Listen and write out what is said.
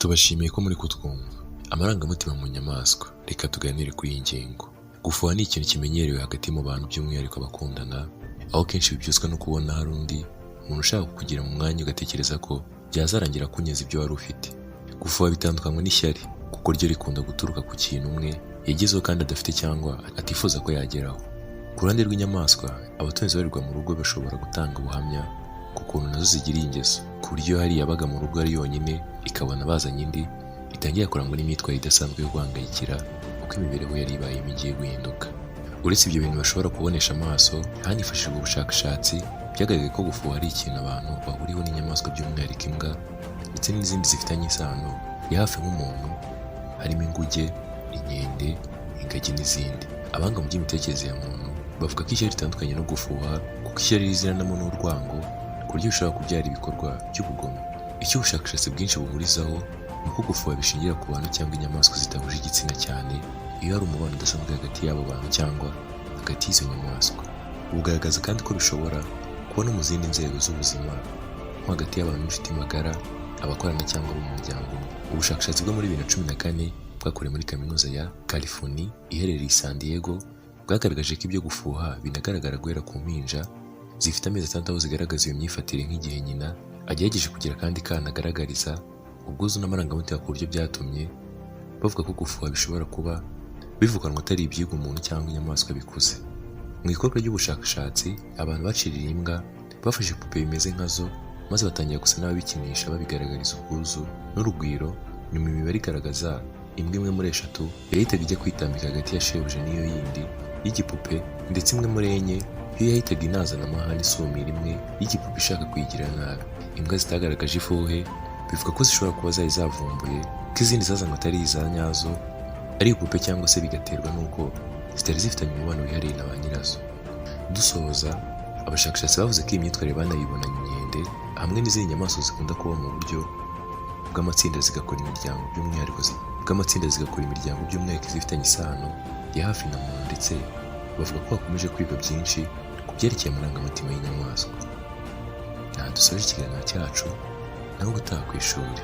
Tubashimiye ko muri kutwumva. Amarangamutima mu nyamaswa, reka tuganire kuri iyi ngingo. Gufuha ni ikintu kimenyerewe hagati mu bantu by'umwihariko abakundana, aho kenshi bibyuzwa no kubona hari undi umuntu ushaka kukugira mu mwanya ugatekereza ko byazarangira kunyeza ibyo wari ufite. Gufuha bitandukanywa n'ishyari, kuko ryo rikunda guturuka ku kintu umwe yagezeho kandi adafite cyangwa atifuza ko yageraho. Ku ruhande rw'inyamaswa, abatunzi barirwa mu rugo bashobora gutanga ubuhamya ku kuntu nazo zigira ingeso, ku buryo hari yabaga mu rugo ari yonyine ikabona bazanye indi, itangira kurangwa n'imyitwarire idasanzwe yo guhangayikira uko imibereho yari ibayemo igiye guhinduka. Uretse ibyo bintu bashobora kubonesha amaso, hanifashishijwe ubushakashatsi byagaragaye ko gufuha ari ikintu abantu bahuriyeho n'inyamaswa by'umwihariko imbwa ndetse n'izindi zifitanye isano ya hafi nk'umuntu, harimo inguge, inkende, ingagi n'izindi. Abahanga mu by'imitekerereze ya muntu bavuga ko ishyari ritandukanye no gufuha, kuko ishyari riziranamo n'urwango ku buryo bishobora kubyara ibikorwa by'ubugome. Icyo ubushakashatsi bwinshi buhurizaho ni uko gufuha bishingira ku bantu cyangwa inyamaswa zidahuje igitsina cyane iyo hari umubano udasanzwe hagati y'abo bantu cyangwa hagati y'izo nyamaswa. Bugaragaza kandi ko bishobora kuba no mu zindi nzego z'ubuzima nko hagati y'abantu b'inshuti magara, abakorana cyangwa mu muryango umwe. Ubushakashatsi bwo muri 2014 bwakorewe muri kaminuza ya California iherereye i San Diego bwagaragaje ko ibyo gufuha binagaragara guhera ku mpinja zifite amezi 6 aho zigaragaza iyo myifatire nk'igihe nyina agerageje kugira kandi kana agaragariza ubwuzu n'amarangamutima ku buryo byatumye bavuga ko gufuha bishobora kuba bivuganwa atari ibyigwa umuntu cyangwa inyamaswa bikuze. Mu ikorwa ry'ubushakashatsi, abantu baciriye imbwa bafashe ipupe bimeze nkazo maze batangira gusa n'ababikinisha babigaragariza ubwuzu n'urugwiro. Nyuma imibare igaragaza imbwa imwe muri 3 yahitaga ijya kwitambika hagati ya shebuja n'iyo yindi y'igipupe, ndetse imwe muri 4 yo yahitaga inazana amahane isumira imwe y'igipupe ishaka kuyigira nabi. Imbwa zitagaragaje ifuhe bivuga ko zishobora kuba zari zavumbuye ko izindi zazanywe atari iza nyazo, ari ipupe, cyangwa se bigaterwa n'uko zitari zifitanye umubano wihariye na ba nyirazo. Dusoza, abashakashatsi bavuze ko iyi myitwarire banayibonanye inkende hamwe n'izindi nyamaswa zikunda kuba mu buryo bw'amatsinda zigakora imiryango by'umwihariko zifitanye isano ya hafi na muntu, ndetse bavuga ko bakomeje kwiga byinshi ku byerekeye amarangamutima y'inyamaswa. Dusoje ikiganiro cyacu, naho gutaha ku ishuri.